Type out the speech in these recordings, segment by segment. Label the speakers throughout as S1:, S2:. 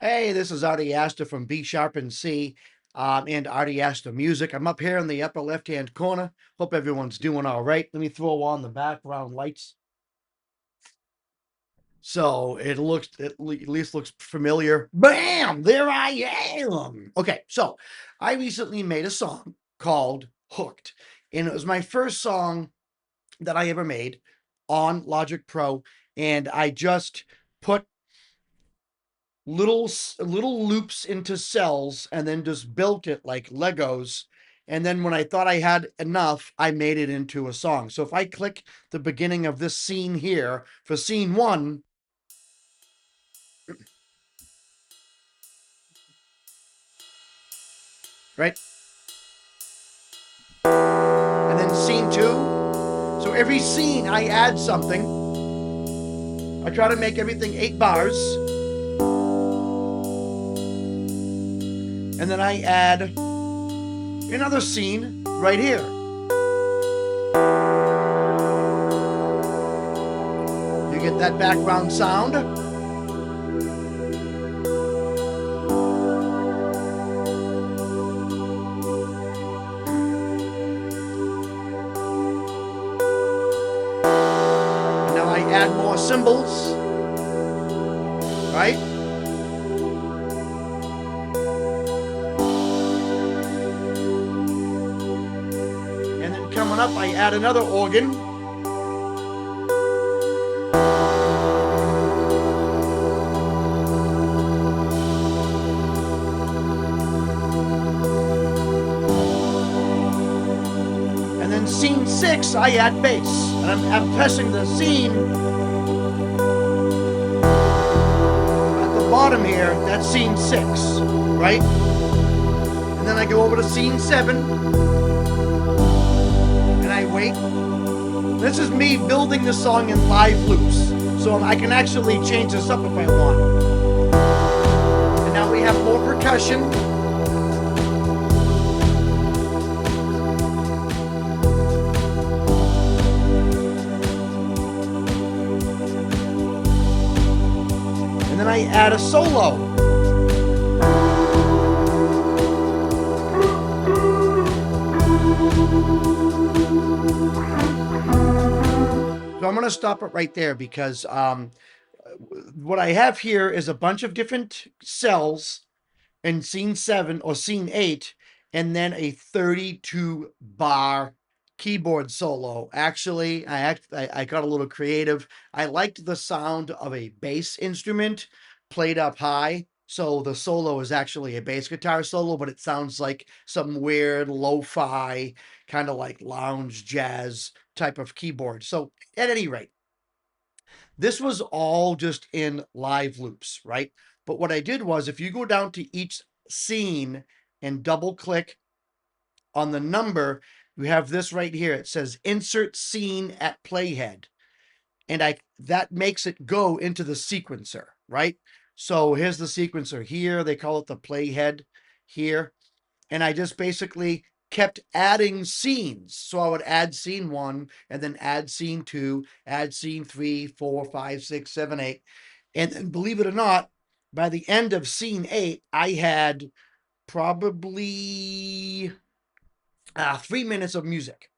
S1: Hey, this is Artie Astor from B Sharp and C and Artie Astor Music. I'm up here in the upper left-hand corner. Hope everyone's doing all right. Let me throw on the background lights. So it at least looks familiar. Bam! There I am. Okay, so I recently made a song called Hooked, and it was my first song that I ever made on Logic Pro, and I just put little loops into cells and then just built it like Legos. And then when I thought I had enough, I made it into a song. So if I click the beginning of this scene here for scene one, right? And then scene two. So every scene I add something. I try to make everything 8 bars. And then I add another scene right here. You get that background sound. And now I add more cymbals, right? And then coming up, I add another organ. And then scene 6, I add bass. And I'm pressing the scene at the bottom here. That's scene 6, right? And then I go over to scene 7. And I wait. This is me building the song in live loops. So I can actually change this up if I want. And now we have more percussion. And then I add a solo. So I'm going to stop it right there because what I have here is a bunch of different cells in scene 7 or scene 8, and then a 32 bar keyboard solo. Actually, I got a little creative. I liked the sound of a bass instrument played up high. So the solo is actually a bass guitar solo, but it sounds like some weird lo-fi, kind of like lounge jazz type of keyboard. So at any rate, this was all just in live loops, right? But what I did was if you go down to each scene and double click on the number, you have this right here. It says insert scene at playhead. And that makes it go into the sequencer, right? So here's the sequencer here. They call it the playhead here. And I just basically kept adding scenes. So I would add scene 1 and then add scene 2, add scene 3, 4, 5, 6, 7, 8. And then believe it or not, by the end of scene 8, I had probably 3 minutes of music.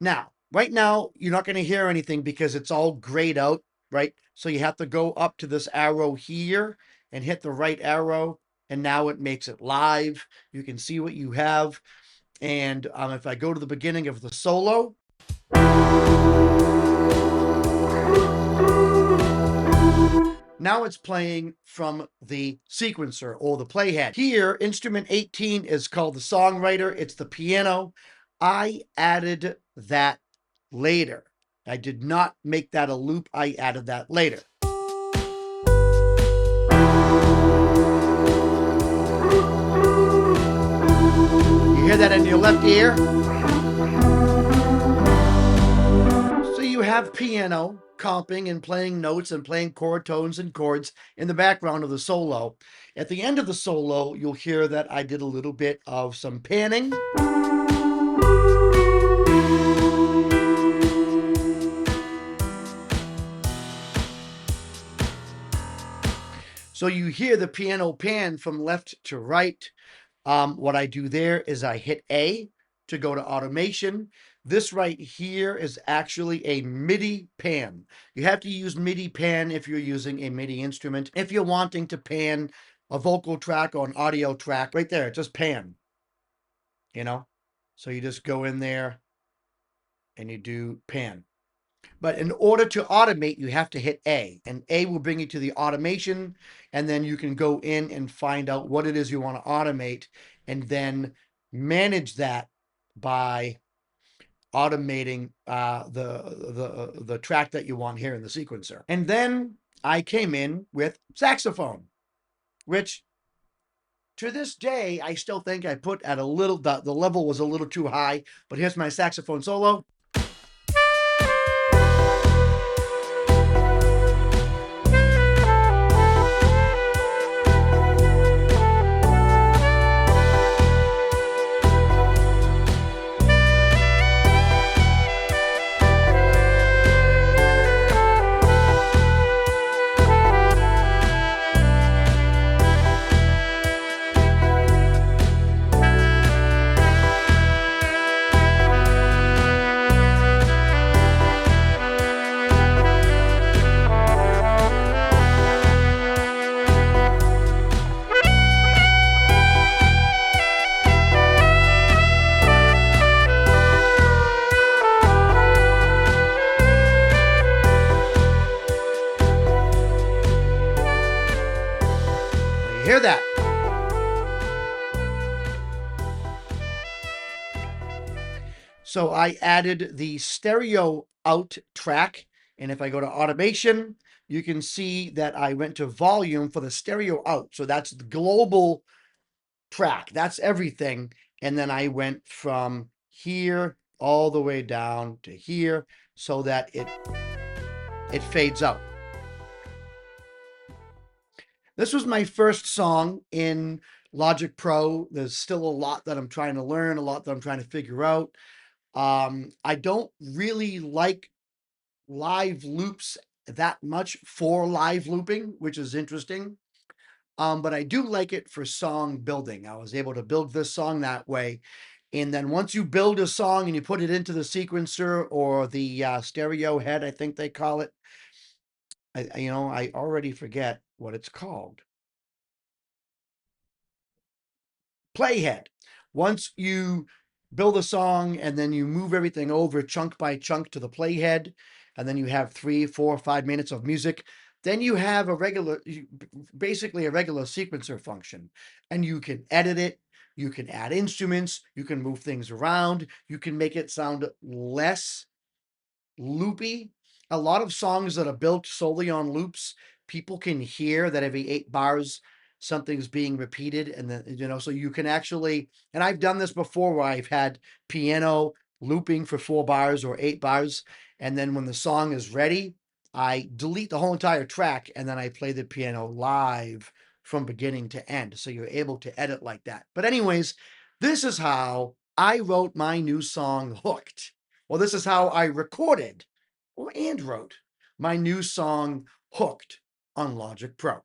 S1: Now, right now, you're not going to hear anything because it's all grayed out, right? So you have to go up to this arrow here and hit the right arrow. And now it makes it live. You can see what you have. And if I go to the beginning of the solo, now it's playing from the sequencer or the playhead. Here, instrument 18 is called the songwriter. It's the piano. I added that later. I did not make that a loop. I added that later. You hear that in your left ear? So you have piano comping and playing notes and playing chord tones and chords in the background of the solo. At the end of the solo, you'll hear that I did a little bit of some panning. So you hear the piano pan from left to right. What I do there is I hit A to go to automation. This right here is actually a MIDI pan. You have to use MIDI pan if you're using a MIDI instrument. If you're wanting to pan a vocal track or an audio track, right there, just pan, you know? So you just go in there and you do pan. But in order to automate, you have to hit A, and A will bring you to the automation, and then you can go in and find out what it is you want to automate, and then manage that by automating the track that you want here in the sequencer. And then I came in with saxophone, which to this day I still think I put at a little the level was a little too high. But here's my saxophone solo. You hear that? So I added the stereo out track. And if I go to automation, you can see that I went to volume for the stereo out. So that's the global track. That's everything. And then I went from here all the way down to here so that it fades out. This was my first song in Logic Pro. There's still a lot that I'm trying to learn, a lot that I'm trying to figure out. I don't really like live loops that much for live looping, which is interesting. But I do like it for song building. I was able to build this song that way. And then once you build a song and you put it into the sequencer or the stereo head, I think they call it. I already forget what it's called. Playhead. Once you build a song and then you move everything over chunk by chunk to the playhead, and then you have 3, 4, 5 minutes of music, then you have basically a regular sequencer function, and you can edit it. You can add instruments. You can move things around. You can make it sound less loopy. A lot of songs that are built solely on loops, people can hear that every 8 bars something's being repeated, and then so you can actually, and I've done this before where I've had piano looping for 4 bars or 8 bars, and then when the song is ready, I delete the whole entire track and then I play the piano live from beginning to end. So you're able to edit like that. But anyways, this is how I wrote my new song Hooked. Well, this is how I recorded and wrote my new song Hooked on Logic Pro.